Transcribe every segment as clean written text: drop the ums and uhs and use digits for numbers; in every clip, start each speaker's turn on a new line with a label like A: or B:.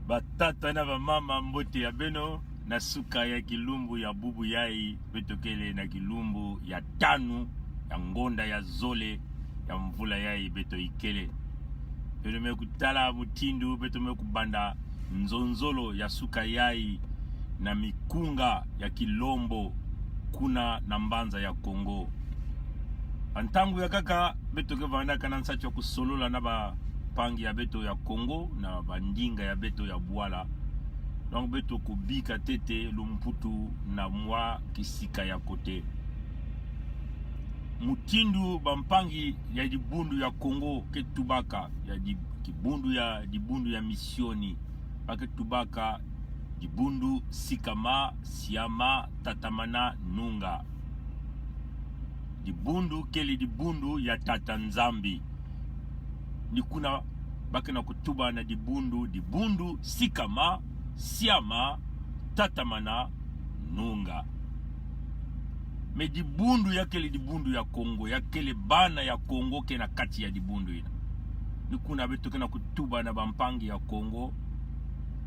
A: batata na bamama mbote ya beno na suka ya kilumbu ya bubu yai betokele na kilumbu ya tanu ya ngonda ya zole ya mvula yai beto ikele beno mekutala mutindu beto mekubanda nzonzolo ya suka yai na mikunga ya kilombo kuna na mbanza ya Kongo antangu ya kaka beto ke vanda kana nsacho kusolola na ba pangi ya beto ya Kongo na bandinga ya beto ya Bwala donc beto kubika tete lumputu na mwa kisika ya kote mutindu bampangi ya dibundu ya Kongo ke tubaka ya dibundu ya misioni pake tubaka dibundu sikama siama tatamana nunga dibundu kele dibundu ya tata nzambi ni kuna bake na kutuba na dibundu sikama siama tatamana nunga me dibundu ya kele dibundu ya Kongo ya kele bana ya Kongo ke na kati ya dibundu ina ni kuna beto ke na kutuba na bampangi ya Kongo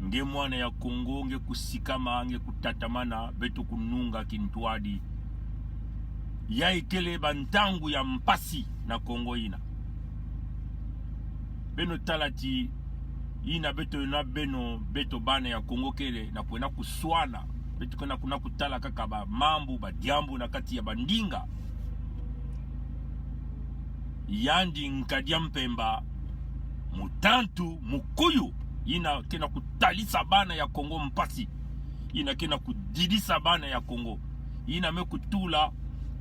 A: nge mwana ya Kongo nge kusikama nge kutatamana beto kununga kintuadi ya ikele bantangu ya mpasi na Kongo ina beno talati ina beto na beno beto bana ya Kongo kele na kwena kuswana beto kuna kutala kaka ba mambu ba diambu na kati ya bandinga yandi nkadia mpemba mutantu mukuyu ina kena kutalisa bana ya Kongo mpasi ina kena kudidisa bana ya Kongo ina mekutula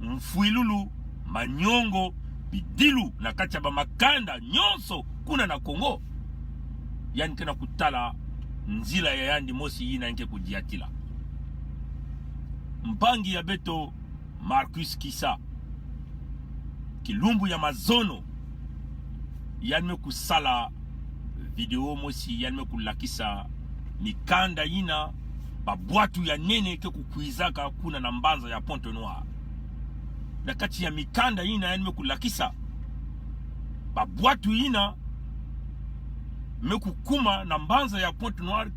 A: mfuilulu manyongo bidilu na kati ya bamakanda nyonso kuna na Kongo yani kena kutala nzila ya yandi mosi ina nke kudiatila mpangi ya beto Marcus Kisa kilumbu ya mazono yani mekusala video mosi yani mekulakisa mikanda ina babwatu ya nene ke kukuizaka kuna na mbanza ya Pointe Noire na kati ya mikanda ina yani mekulakisa babwatu ina mekukuma na mbanza ya Pointe Noire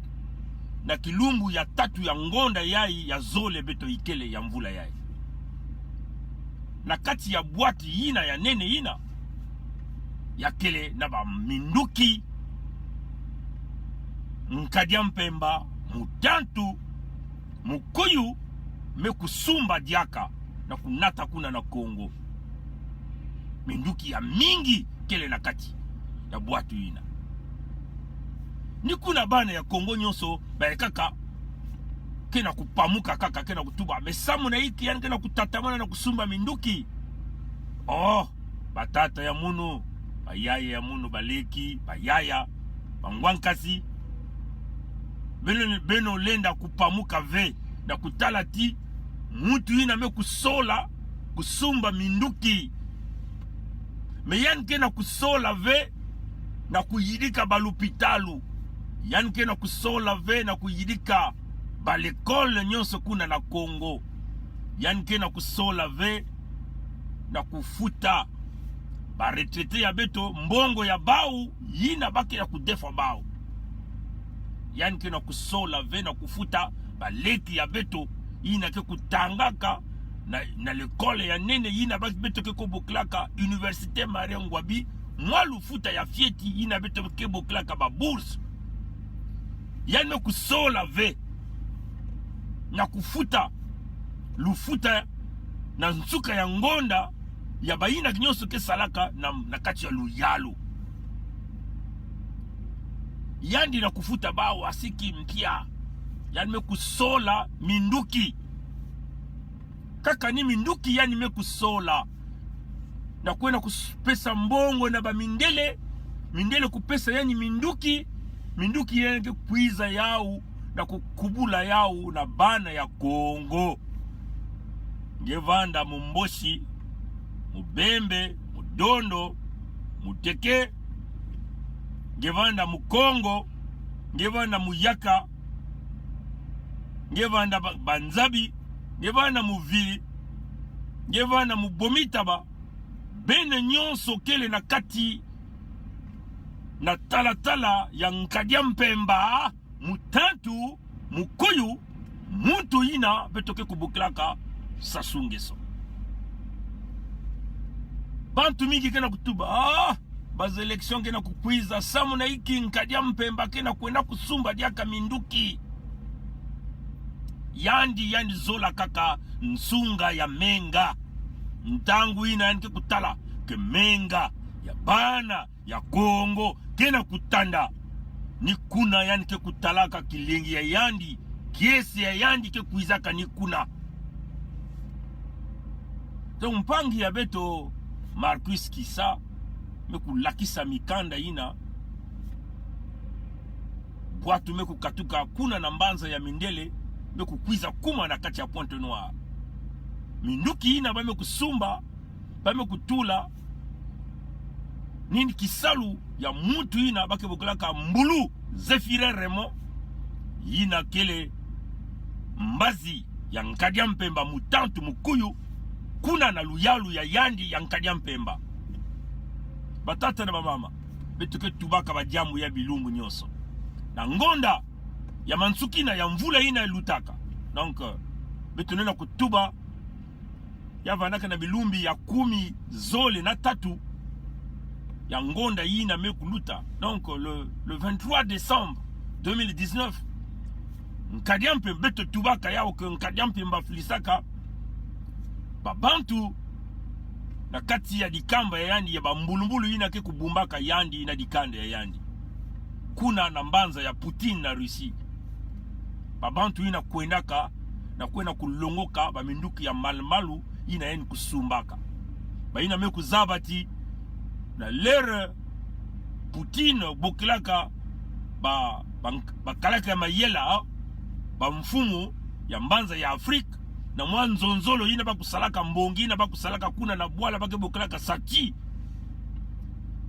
A: na kilumbu ya tatu ya ngonda yai ya zole beto ikele ya mvula yai na kati ya bwati ina ya nene ina ya kele na ba minduki nkadia mpemba mutantu mukuyu mekusumba diaka na kunata kuna na Kongo minduki ya mingi kele na kati ya bwatu ina ni kuna bana ya Kongo nyonso ba kaka kena kupamuka kaka kena kutuba mesamu na hiki yani kena kutatamana na kusumba minduki oh batata ya munu bayaya ya munu baleki bayaya bangwankasi beno lenda kupamuka ve na kutala ti mutu ina mekusola kusumba minduki me yani kena kusola ve na kuyidika balupitalu yani kena kusola ve na kuyidika balekole nyonso kuna na Kongo yani kena kusola ve na kufuta ba retraité ya beto mbongo ya bau yina baki ya kudefa bau yani kena kusola ve na kufuta baleki ya beto yina ke kutangaka na lekole ya nene yina baki beto ke koboklaka Université Maria Ngwabi mwalu futa ya fieti yina beto ke boklaka ba bourse yani kusola ve na kufuta lufuta na nsuka ya ngonda ya bayina kinyoso ke salaka na kati ya luyalo yandi na kufuta bao asiki mpia yani mekusola minduki kaka ni minduki yani mekusola na kwena kupesa mbongo na bamindele mindele kupesa yani minduki yani kuiza yao na kukubula yao na bana ya Kongo ngevanda mumboshi mubembe mudondo muteke ngevanda mukongo ngevanda muyaka ngevanda banzabi ngevanda muvili ngevanda mubomitaba bene nyonso kele na kati na talatala ya nkadia mpemba mutantu mukuyu muntu ina betoke kubukilaka Sassou Nguesso. Bantu mingi kena kutuba baza election kena kukwiza samu na iki nkadia mpemba kena kwenda kusumba diaka minduki yandi zola kaka nsunga ya menga ntangu ina yanke kutala ke menga ya bana ya Kongo kena kutanda ni kuna yanke kutalaka kilengi ya yandi kiesi ya yandi ke kuizaka ni kuna to mpangi ya beto Marquis Kisa meku lakisa mikanda ina bwatu meku katuka kuna na mbanza ya mindele meku kwiza kuma na kati ya Pointe Noire minduki ina ba meku sumba ba meku tula nini kisalu ya mutu ina bake bokulaka mbulu Zefire Remo ina kele mbazi ya Nkadia Mpemba mutantu mukuyu kuna na luyalu ya yandi ya Nkadia Mpemba batata na bamama betuke tubaka bajamu ya bilumbu nyoso na ngonda ya mansuki na ya mvula ina elutaka donc betunena kutuba ya vanaka na bilumbi ya 10 zole na 3 ya ngonda ina mekuluta donc le 23 décembre 2019 Nkadia Mpemba beto tubaka yao ke Nkadia Mpemba filisaka babantu na kati ya dikamba ya yandi ya bambulumbulu ina ke kubumbaka yandi ina dikanda ya yandi kuna na mbanza ya Putin na Russie babantu ina kuendaka na kwenda kulongoka baminduki ya malmalu ina yeni kusumbaka ba ina meku zabati na lere Putin bokilaka ba kalaka ya mayela ba mfumu ya mbanza ya Afrika na mwanzonzolo ina bakusalaka mbongi ina bakusalaka kuna na bwala bake bokalaka saki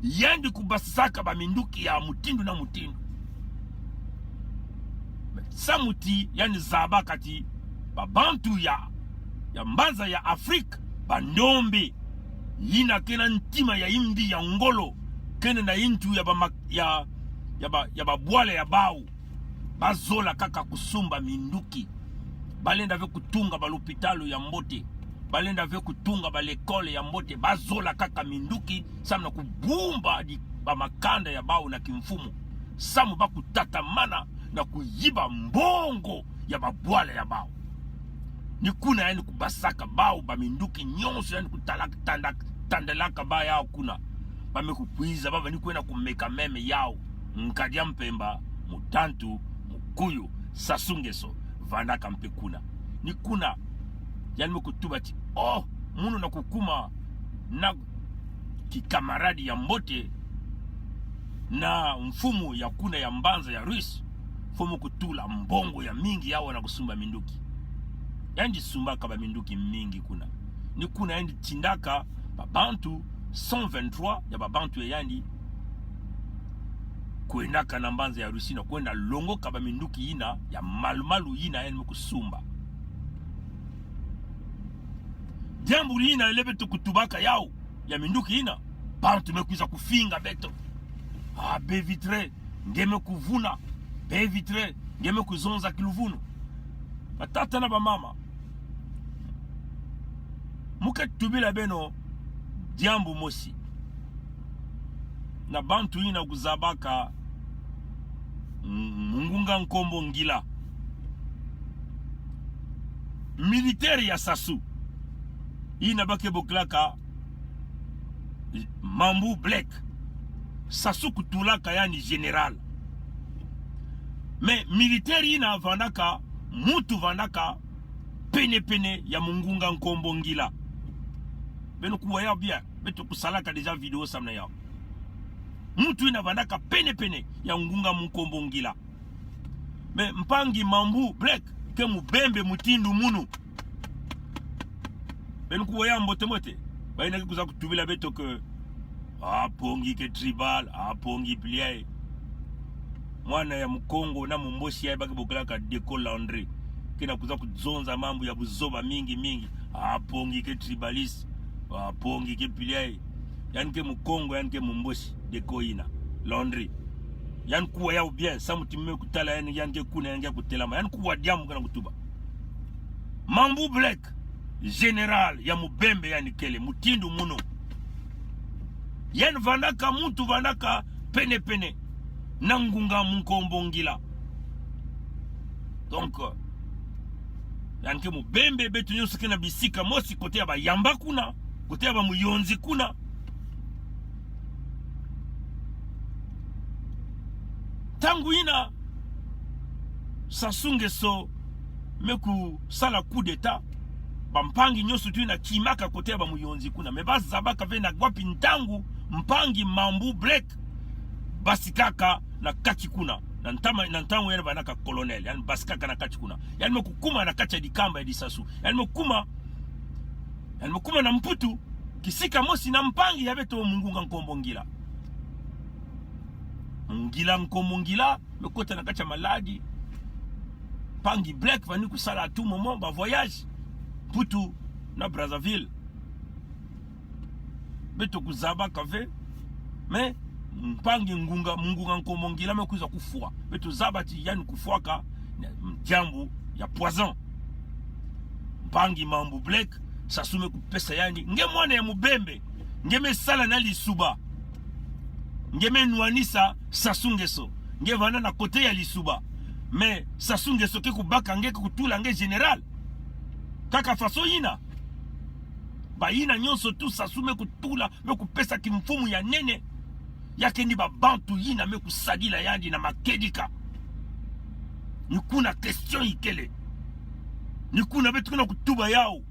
A: yandi kubasaka baminduki ya mutindu na mutindu samuti yani zabakati babantu ya mbanza ya Afrika bandombe ina kena ntima ya imbi ya ngolo kena na intu ya babwala ya bau bazola kaka kusumba minduki balenda ve kutunga balopitalo ya Mbote balenda ve kutunga balekole ya Mbote bazola kaka minduki samna kubumba di bamakanda ya bau na kimfumu samu bakutata mana na kuyiba mbongo ya babwala ya bau ni kuna yani kubasaka bau baminduki nyonso yani kutalaka tandelaka ba yao kuna bamekupwiza baba ni kwenda kumeka meme yao Nkadia Mpemba mutantu mukuyu Sassou Nguesso vandaka mpe kuna ni kuna yani mekutuba ti munu na kukuma na kikamaradi ya Mbote na mfumu ya kuna ya mbanza ya Rusi fumu kutula mbongo ya mingi yao na kusumba minduki yandi sumbaka ba minduki mingi kuna ni kuna yandi tindaka babantu 123 ya babantu ya yandi kuendaka na mbanza ya Rusi na kwenda longo kaba minduki ina ya malumalu ina yani mkusumba jambu ina elebe tukutubaka yao ya minduki ina bantu mekuiza kufinga beto bevitre ngeme kuvuna bevitre ngeme kuzonza kiluvunu batata na bamama muke tubila beno jambu mosi na bantu ina kuzabaka Mungunga Nkombo Ngila militaire ya Sassou ina bake boklaka Mambu Black Sassou kutulaka yani general mais militaire ina vandaka mutu vandaka pene ya Mungunga Nkombo Ngila beno kuwaya bien beto kusalaka deja video samna yao mutu ina vandaka pene ya Ngunga Nkombo Ngila me mpangi Mambu Black ke mubembe mutindu munu benu kuwaya mbote baina kuza kutubila beto ke pongi ke tribal pongi pliae mwana ya Mkongo na mumboshi ya baki bokalaka Deko Laundry kina kuza kuzonza mambo ya buzoba mingi pongi ke tribalist pongi ke pliae yani ke Mkongo yani ke mumboshi Deko ina Laundry yan kuwa yao bien sa mutimme kutala yan ke kuna yan kutelama yan kuwa diamu kana kutuba Mambu Black general ya mubembe yani kele mutindu muno yan vandaka muntu vandaka pene pene nangunga munkombongila donc yan ke mubembe betu nyusu kena bisika mosi kote ya bayamba kuna kote ya bamuyonzi kuna tangu ina Sassou Nguesso meku sala coup d'état bampangi nyosu tu na kimaka kote ya bamuyonzi kuna me bazabaka ve na gwapi ntangu mpangi Mambu Black basikaka na kati kuna na ntangu yana banaka colonel yani basikaka na kati kuna yani mekukuma na kati ya dikamba ya disasu yani mekuma na mputu kisika mosi na mpangi ya beto mungunga nkombongila ngila nkombongila mekota na kati ya maladi Pangi Black vani kusala à tout moment ba voyage Putu na Brazzaville beto kuzaba kave mais mpangi mungunga nkombongila mekuza kufua beto zabati yani kufuaka jambu ya poison mpangi Mambu Black Sasume kupesa yani nge mwana ya mubembe ngeme sala na lisuba ngeme nuanisa Sassou Nguesso nge vana na kote ya lisuba mais Sassou Nguesso ke kubaka nge kutula nge general kaka faso ina ba ina nyonso tu Sasume kutula me kupesa kimfumu ya nene yake ni babantu ina me kusadila yandi na makedika nikuna question ikele nikuna betu kuna kutuba yao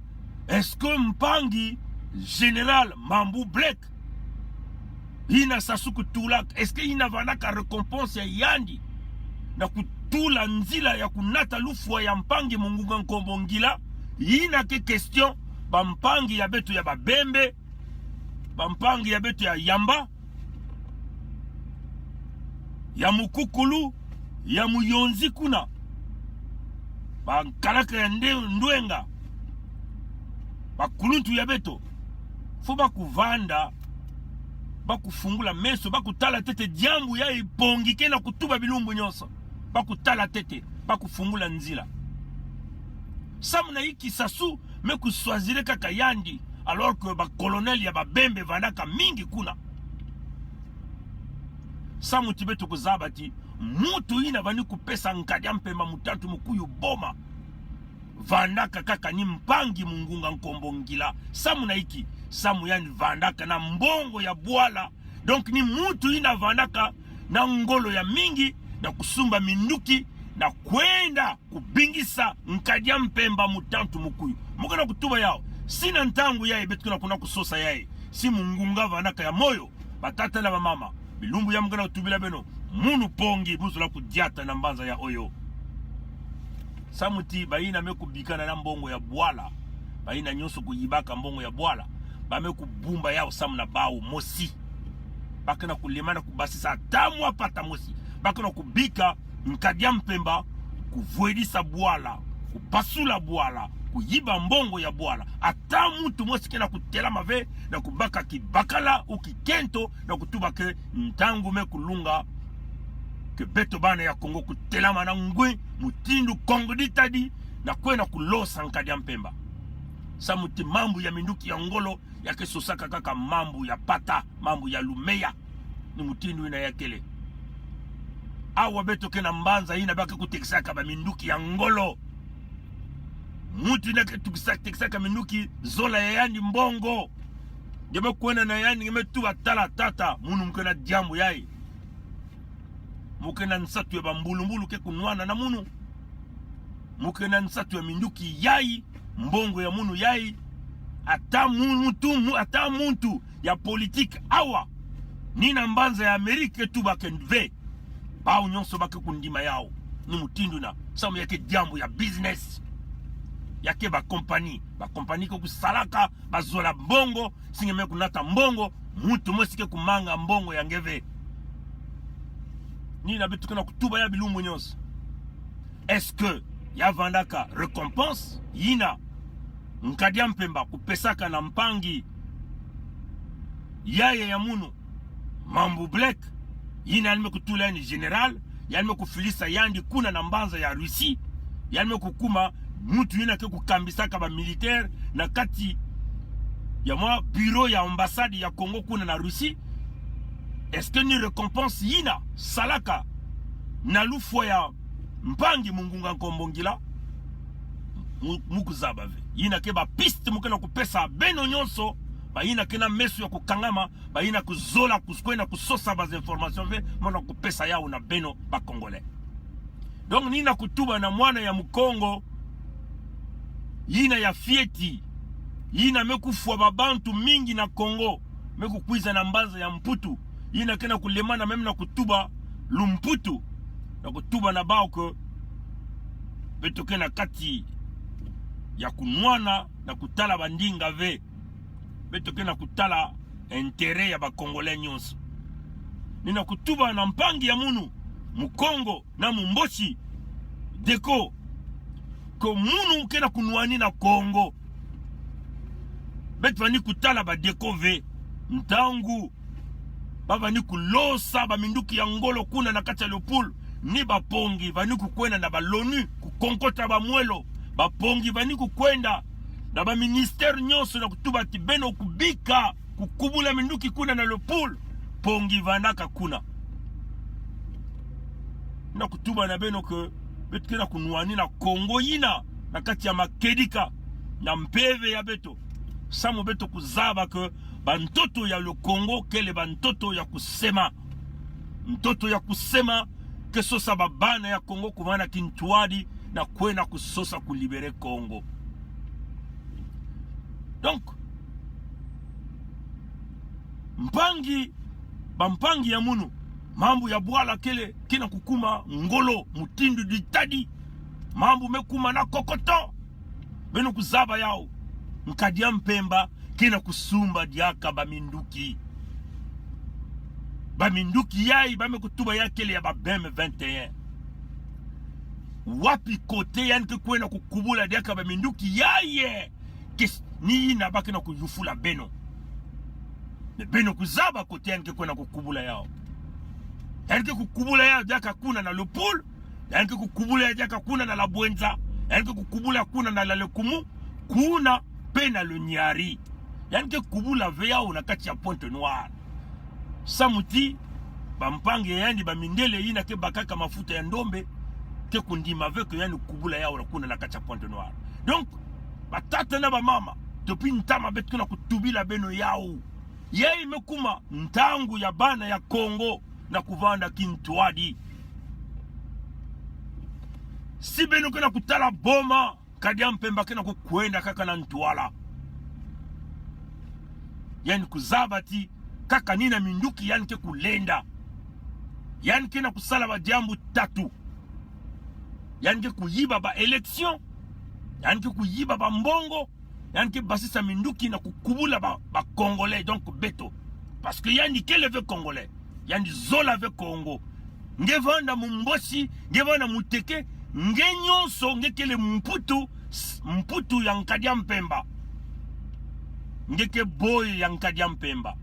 A: est-ce que mpangi général Mambu Black ina Sassou kutula est-ce que ina vanaka récompense ya yandi na kutula nzila ya kunata lufwa ya mpangi mungunga nkombongila ina ke question bampangi ya betu ya babembe bampangi ya betu ya yamba ya mukukulu ya muyonzi kuna bankalaka ya ndwenga bakuluntu ya beto fo bakuvanda bakufungula meso bakutala tete jambu ya ipongike na kutuba bilumbu nyonso bakutala tete bakufungula nzila samuna iki Sassou meku swazire kaka yandi alors que ba colonel ya babembe vandaka mingi kuna samu tibeto kuzabati mutu ina vani kupesa nkadia mpemba mutatu mukuyu boma vandaka kaka ni mpangi mungunga nkombongila samu na iki samu yani vandaka na mbongo ya bwala donc ni mutu ina vandaka na ngolo ya mingi na kusumba minduki na kwenda kubingisa nkadia mpemba mutatu mukuyu mukana kutuba yao sina ntangu yae betu kuna kusosa yae si mungunga vandaka ya moyo batata na mama bilumbu ya mukana kutubila beno munu pongi buzula kudiata na mbanza ya oyo samuti baina mekubikana na mbongo ya bwala baina nyonso kuyibaka mbongo ya bwala bamekubumba yao samu na bao mosi bakana kulemana kubasisa tamu apata mosi bakana kubika nkadia mpemba kuvuedisa bwala kupasula bwala kuyiba mbongo ya bwala ata mutu mosi kena kutela mave na kubaka kibakala ukikento na kutuba ke ntangu mekulunga ke beto bana ya Kongo kutelama na ngwe mutindu Kongo ditadi na kwena kulosa nkadia mpemba samuti mambu ya minduki ya ngolo yake sosaka kaka mambu ya pata mambu ya lumeya ni mutindu ina yakele awa beto kena mbanza ina baka kutekisaka ba minduki ya ngolo mutu ina tekisaka minduki zola ya yandi mbongo ngeme kwena na yandi ngeme tuwa tala tata munu mkena jambu yai mukena nsatu ya bambulumbulu ke kunwana na munu mukena nsatu ya minduki yai mbongo ya munu yai ata muntu ya politique awa nina mbanza ya Amerika tu bakenve bao nyonso bake kundima yao ni mutindu na samu yake jambo ya business yake ba compagnie ko kusalaka bazola mbongo singeme kunata mbongo mutu mosike kumanga mbongo ya ngeve ni na betu kana kutuba ya bilumbu nyonso est-ce que ya vandaka récompense yina nkadia mpemba kupesaka na mpangi yaye ya munu Mambu Black yina yalime kutula yani general, yalime kufilisa yandi kuna na mbanza ya Russie, yalime kukuma mutu yina ke kukambisa kaba militaire na kati ya mwa bureau ya ambassade ya Congo kuna na Russie. Est-ce que ni récompense yina salaka na lufwa ya mpangi mungunga nkombongila mukuzaba ve yina ke ba piste mukena kupesa beno nyonso ba yina kena mesu ya kukangama ba yina kuzola kuskwena kusosa bas information ve mona kupesa yao na beno ba congolais. Donc nina kutuba na mwana ya Mukongo yina ya fieti yina mekufwa babantu mingi na Congo mekukwiza na mbanza ya mputu yina kena kulemana meme na kutuba lumputu na kutuba na bao ke betoke na kati ya kunwana na kutala bandinga ve betoke na kutala intérêt ya ba congolais nyonso. Nina kutuba na mpangi ya munu Mukongo na mumboshi deko ko munu kena kunwani na Congo betu vani kutala ba deko ve ntangu baba ni kulosa ba minduki ya ngolo kuna na kati ya Leopold ni bapongi vani kukwenda na balonu kukonkota ba mwelo bapongi vani kukwenda na ba ministère nyonso na kutuba tibeno kubika kukubula minduki kuna na Leopold pongi vanaka kuna na kutuba na beno ke betu kena kunwani na Congo yina na kati ya makedika na mpeve ya beto samu beto kuzaba ke bantoto ya le Congo kele bantoto ya kusema mtoto ya kusema kesosa babana ya Congo kumana kintuadi na kwena kusosa kulibere Congo. Donc mpangi ya munu mambu ya bwala kele kina kukuma ngolo mutindu ditadi mambu mekuma na kokoto beno kuzaba yao mkadia mpemba kina kusumba diaka baminduki yai bame kutuba ya kele ya babeme 21 wapi kote yanke kwena kukubula diaka baminduki yaye ni na baki na kujufula beno beno kuzaba kote yanke kwena kukubula yao yanke kukubula yao diaka kuna na Leopold yanke kukubula ya diaka kuna na la Bwenza yanke kukubula kuna na la Lekumu kuna pena le Nyari yanke kubula veyao na kati ya Pointe Noire samuti bampange yandi bamindele yina ke bakaka mafuta ya ndombe ke kundima veko yani kubula yao na kuna na kati ya Pointe Noire. Donc batata na bamama topi ntama betu na kutubila beno yao yei mekuma ntangu ya bana ya Congo na kuvanda kintuadi si beno kena kutala boma kadia mpemba kena kukwenda kaka na Ntwala yani kuzabati kaka nina minduki yani ke kulenda yani kena kusala ba jambu tatu yani ke kuyiba ba election yani ke kuyiba ba mbongo yani ke basisa minduki na kukubula ba congolais donc beto parce que yani kele ve congolais yani zola ve Congo nge vanda mumboshi nge vanda muteke nge nyonso nge kele mputu ya nkadia mpemba nge ke boy ya nkadia mpemba.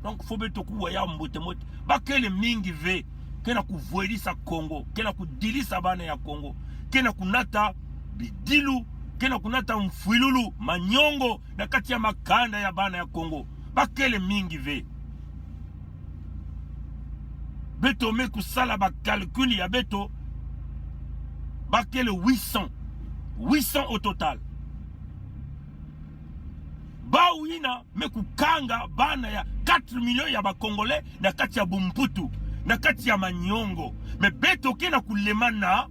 A: Donc faut beto kuwa ya mbote mote bakele mingi ve kena kuvuelisa Congo kena kudilisa bana ya Congo kena kunata bidilu kena kunata mfuilulu manyongo na kati ya makanda ya bana ya Congo bakele mingi ve beto me kusala ba calcul ya beto bakele 800 au total bawina me kukanga bana ya 4 millions ya ba congolais na kati ya Bumputu na kati ya manyongo me beto kena kulemana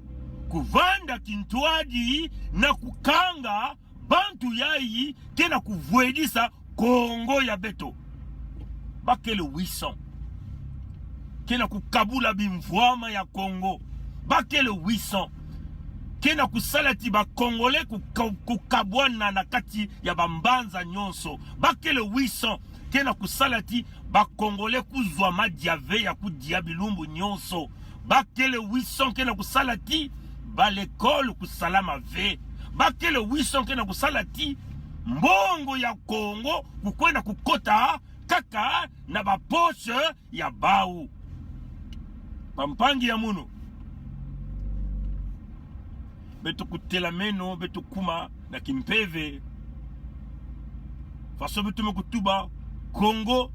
A: kuvanda kintuadi na kukanga bantu yai kena kuvuedisa Congo ya beto bakele 800 kena kukabula bimvwama ya Congo bakele 800 kena kusalati ba congolais kukabwana na kati ya bambanza nyonso bakele 800 kena kusalati ba congolais kuzwa madiave ya kudia bilumbu nyonso bakele 800 kena kusalati ba l'école kusalama ve bakele 800 kena kusalati mbongo ya Congo kukwenda kukota kaka na na baposhe ya bau pampangi ya muno beto kutela meno beto kuma na kimpeve faso beto mekutuba Kongo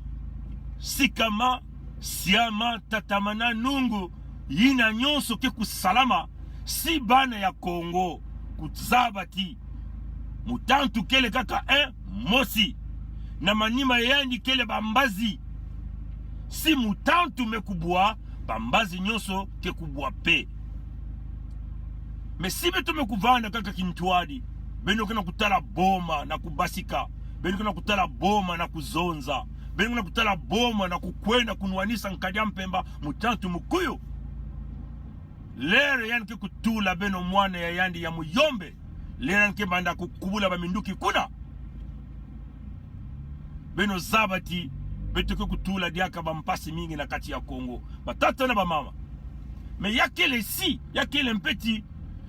A: sikama siama tatamana nungu yina nyonso ke kusalama si bana ya Kongo kutzabati mutantu kele kaka mosi na manima yandi kele bambazi si mutantu mekubwa bambazi nyonso ke kubwa pe mesi beto mekuvanda kaka kintwadi beno kena kutala boma na kubasika beno kena kutala boma na kuzonza beno kena kutala boma na kukwenda kunwanisa nkadia mpemba mutantu mukuyu lere yani ke kutula beno mwana ya yandi ya muyombe lere yani ke banda kukubula baminduki kuna beno zabati beto ke kutula diaka bampasi mingi na kati ya Kongo batata na bamama me yakele si yakele mpeti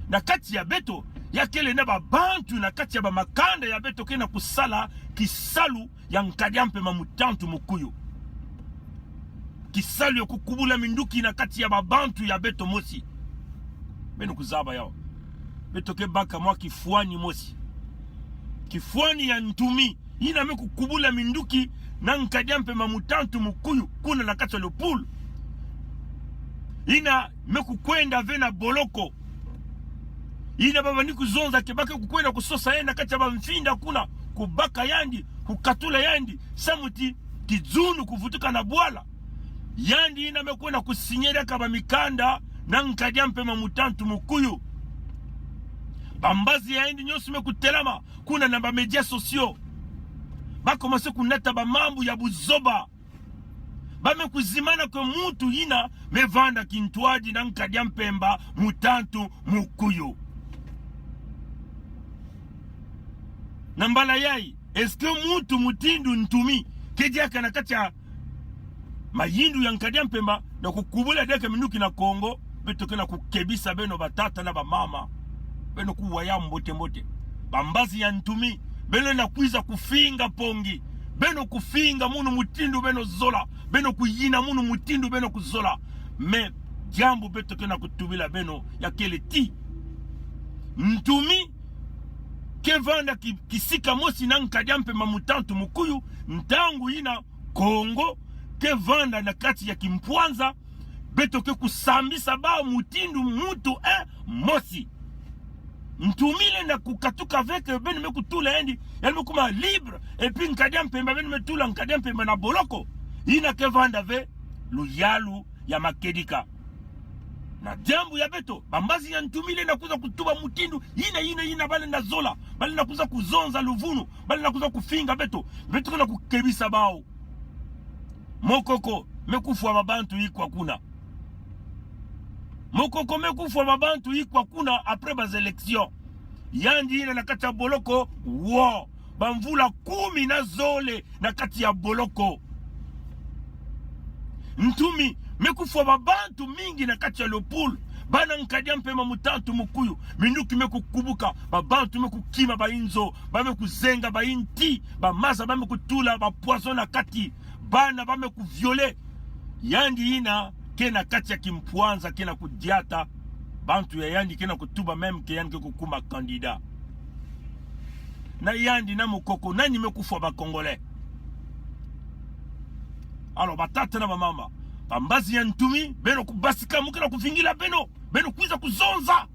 A: na kati ya beto yakele na babantu na kati ya bamakanda ya beto kena kusala kisalu ya nkadia mpema mutantu mukuyu kisalu ya kukubula minduki na kati ya babantu ya beto mosi beno kuzaba yao beto ke baka mwa kifuani mosi kifuani ya ntumi ina me kukubula minduki na nkadia mpema mutantu mukuyu kuna na kati ya lopulu ina me kukwenda vena boloko ina baba ni kuzonza kebake kukwenda kusosa yenda kati ya bamfinda kuna kubaka yandi kukatula yandi samuti kizunu kuvutuka na bwala yandi ina mekwenda kusinyera kaba mikanda na nkadia mpema mutantu mukuyu bambazi ya yandi nyonso mekutelama kuna na bamedia sosio bakomase kunata bamambu ya buzoba bamekuzimana kwa mutu ina mevanda kintwadi na nkadia mpemba mutantu mukuyu nambala yai eske mutu mutindu ntumi kediaka na kati ya mayindu ya nkadia mpemba na kukubula deka minuki na Kongo beto kena kukebisa beno batata na bamama beno kuwaya mbote mbote bambazi ya ntumi beno na kuiza kufinga pongi beno kufinga munu mutindu beno zola beno kuyina munu mutindu beno kuzola me jambo beto kena kutubila beno ya kele ti ntumi kevanda kisika mosi na nkadia mpema mutantu mukuyu ntangu ina Kongo kevanda na kati ya kimpwanza beto ke kusambisa bao mutindu mutu mosi ntumile na kukatuka veke beno mekutula endi yani mekuma libre epi nkadia mpemba beno metula nkadia mpemba na boloko ina kevanda ve luyalu ya makedika na jambu ya beto bambazi ya ntumile na kuza kutuba mutindu ina bale na zola bale na kuza kuzonza luvunu bale na kuza kufinga beto kuna kukebisa bao mokoko mekufwa babantu ikwa kuna mokoko mekufwa babantu ikwa kuna apres bas élections yandi ina na kati ya boloko wo bamvula 10 na zole na kati ya boloko ntumi mekufwa babantu mingi na kati ya lopulu bana nkadia mpema mutantu mukuyu minduki mekukubuka babantu mekukima bainzo bamekuzenga bainti bamaza bamekutula bapoison na kati bana bamekuviole yandi ina kena kati ya kimpwanza kena kudiata bantu ya yandi kena kutuba meme ke yandi kukuma kandida na yandi na mukoko nani mekufwa ba Congolais alors batata na bamama bambazi ya ntumi beno kubasika mukena kuvingila beno kuiza kuzonza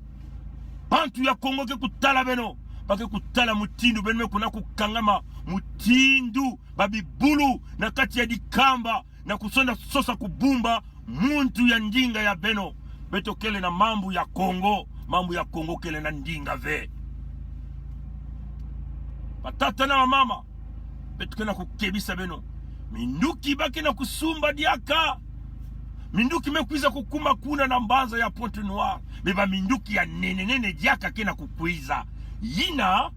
A: bantu ya Kongo ke kutala beno bake kutala mutindu beno mekuna kukangama mutindu babibulu na kati ya dikamba na kusonda sosa kubumba muntu ya ndinga ya beno beto kele na mambu ya Kongo kele na ndinga ve batata na mama beto kena kukebisa beno minduki bake na kusumba diaka minduki mekuiza kukuma kuna na mbanza ya Pointe Noire beba minduki ya nene diaka kena kukwiza yina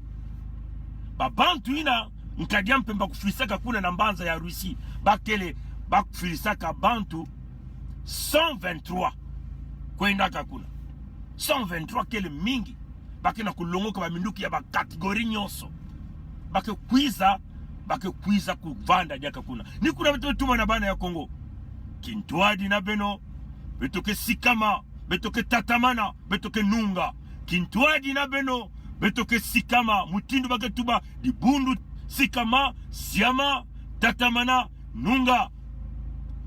A: babantu ina nkadia mpemba kufilisaka kuna na mbanza ya Russie bakele bakufilisaka bantu 123 kwendaka kuna 123 kele mingi bake na kulongoka ba minduki ya ba kategori nyonso bake kwiza bake kwiza kuvanda diaka kuna. Ni kuna beto tuma na bana ya Kongo. Kintwadi na beno, betoke sikama, betoke tatamana, betoke nunga. Kintwadi na beno, betoke sikama, mutindu bake tuba, di bundu sikama, siama, tatamana, nunga.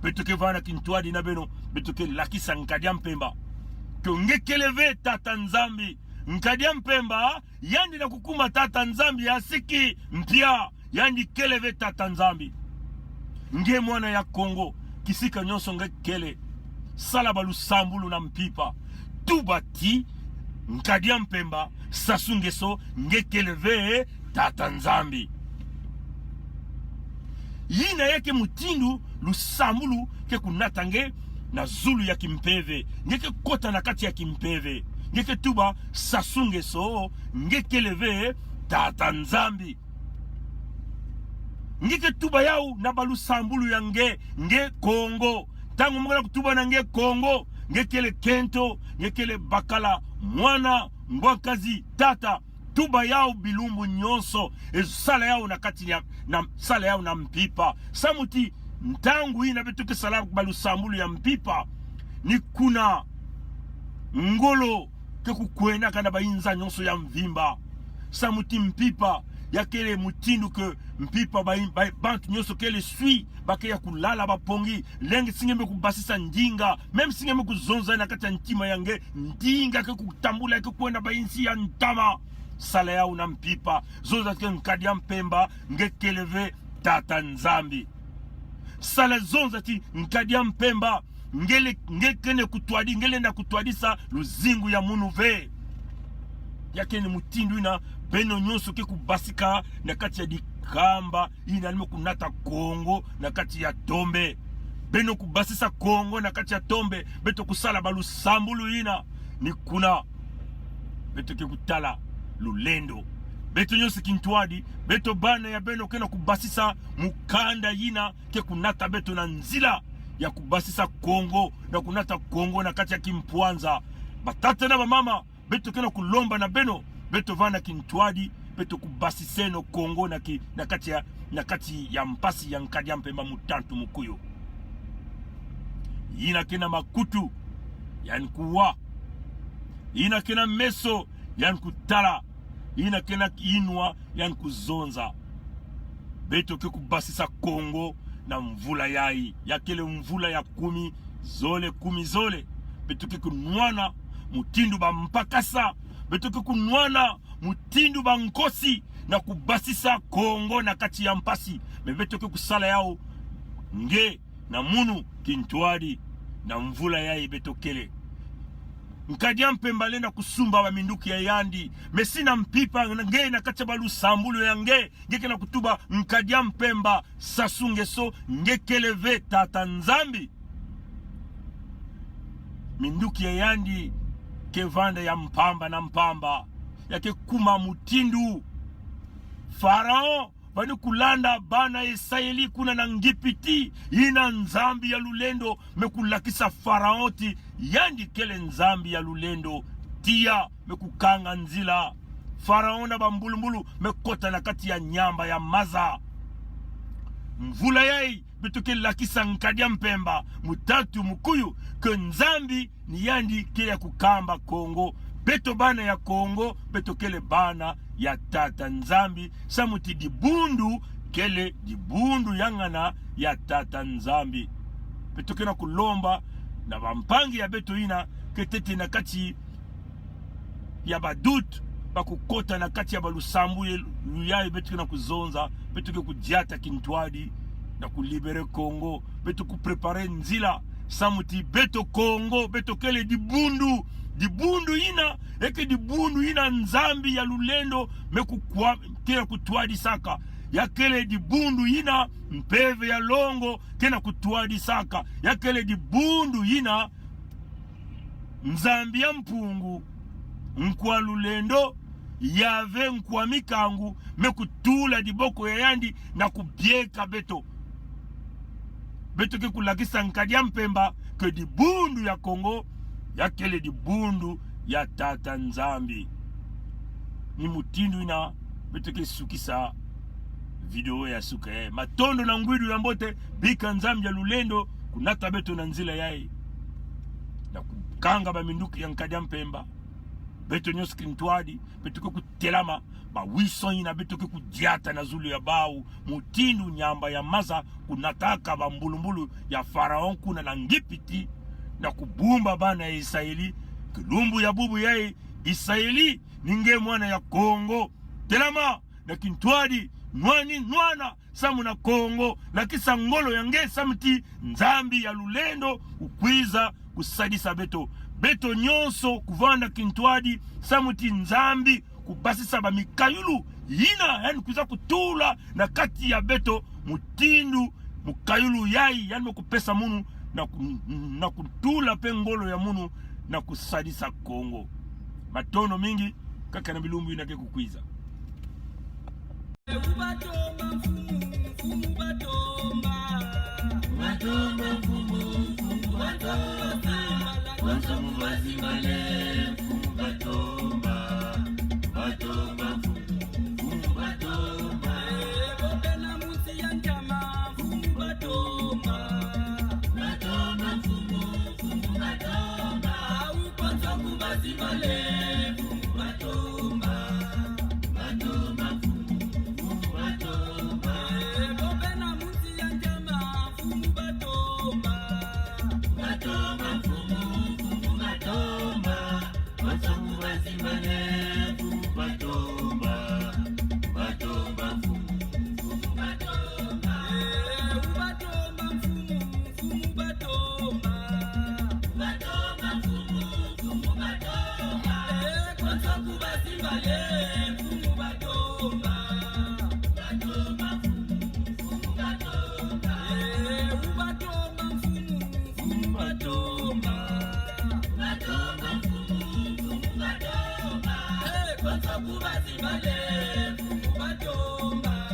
A: Betoke vana kintwadi na beno, betoke lakisa nkadia mpemba. Konge keleve tata nzambi. Nkadia mpemba, yandi na kukuma tata nzambi ya siki mpia. Yandi keleve tata nzambi. Nge mwana ya Kongo, kisika nyonso nge kele. Salabalu sambulu na mpipa. Tubati, nkadia mpemba, sasungeso, nge keleve tata nzambi. Yina yake mutindu, lusambulu, ke kunatange, na zulu ya kimpeve. Ngeke kota na kati ya kimpeve. Ngeke tuba sasungeso, nge keleve tata nzambi. Ngeke tuba yau na balu sambulu ya nge Kongo. Tangu mga kutuba na nge Kongo, nge kele kento, nge kele bakala, mwana, mwakazi, tata, tuba yau bilumbu nyonso, sala yau na kati ya, sala yau na mpipa. Samuti, ntangu hii na betuke sala balu sambulu ya mpipa, ni kuna ngolo ke kukwena kana bainza nyonso ya mvimba. Samuti mpipa, ya kele mutindu ke mpipa bantu nyonso kele sui bake ya kulala bapongi lenge singeme kubasisa ndinga meme singeme kuzonza na kati ya ntima yange ndinga ke kutambula ke kwenda bainsi ya ntama sala yao na mpipa zoza ke nkadia mpemba nge keleve tata nzambi sala zonza ti nkadia mpemba nge kene kutwadi ngele na kutwadisa luzingu ya munuve yake ni mutindu ina beno nyonso ke kubasika na kati ya dikamba ina nime kunata Kongo na kati ya tombe beno kubasisa Kongo na kati ya tombe beto kusala balu sambulu ina ni kuna beto ke kutala lulendo beto nyonso kintwadi beto bana ya beno kena kubasisa mukanda ina ke kunata beto na nzila ya kubasisa Kongo na kunata Kongo na kati ya kimpwanza batata na mama beto kena kulomba na beno beto vana kintwadi beto kubasiseno Kongo na kati ya mpasi ya nkadia mpemba mutantu mukuyo ina kena makutu yani kuwa ina kena meso yani kutala ina kena inwa yani kuzonza beto ke kubasisa Kongo na mvula yai yakele mvula ya 10 zole beto ke kunwana mutindu ba mpakasa beto ke kunwana mutindu ba nkosi na kubasisa Kongo na kati ya mpasi beto ke kusala yao nge na munu kintwadi na mvula yai beto kele nkadia mpemba lenda kusumba wa minduki ya yandi mesina mpipa nge na kati ya balu sambulu ya nge na kutuba nkadia mpemba sasungeso nge keleve tata nzambi minduki ya yandi kevanda ya mpamba na mpamba yake kuma mutindu Farao bani kulanda bana Israeli kuna na ngipiti ina nzambi ya lulendo mekulakisa Faraoti yandi kele nzambi ya lulendo tia mekukanga nzila Farao na bambulumbulu mekota na kati ya nyamba ya maza mvula yai betoke lakisa nkadia mpemba mutatu mukuyu ke nzambi ni yandi kele ya kukamba Kongo beto bana ya Kongo beto kele bana ya tata nzambi samuti dibundu kele dibundu yangana ya tata nzambi beto kena kulomba na bampangi ya beto ina ketete na kati ya badut bakukota na kati ya balusambu ya beto kena kuzonza beto ke kujiata kintwadi na kulibere Kongo beto kuprepare nzila samuti beto Kongo beto kele dibundu ina eke dibundu ina nzambi ya lulendo mekukwa kena kutwadi saka yakele dibundu ina mpeve ya longo kena kutwadi saka yakele dibundu ina nzambi ya mpungu nkwa lulendo yave nkwa mikangu mekutula diboko ya yandi na kubieka beto ke kulakisa nkadia mpemba ke dibundu ya Kongo yakele dibundu ya tata nzambi ni mutindu ina beto ke sukisa video ya suka matondo na ngwidu ya mbote bika nzambi ya lulendo kunata beto na nzila yae na kukanga ba minduki ya nkadya mpemba beto nyosi kintwadi beto kutelama ba wison ina beto kudiata na zulu ya bau mutindu nyamba ya maza kunataka ba mbulumbulu ya faraon kuna na ngipiti na kubumba bana ya Israeli kilumbu ya bubu yae Israeli ninge mwana ya Kongo telama na kintwadi nwani nwana samu na Kongo na kisa ngolo yange samti nzambi ya lulendo ukwiza kusadisa beto nyonso kuvanda kintwadi samuti nzambi kubasisa ba mikayulu yina yani kuza kutula na kati ya beto mutindu mukayulu yai yani kupesa munu na kutula pe ngolo ya munu na kusadisa Kongo matono mingi kaka na bilumbu inake kukwiza
B: Kuba zibale, kuba tomba.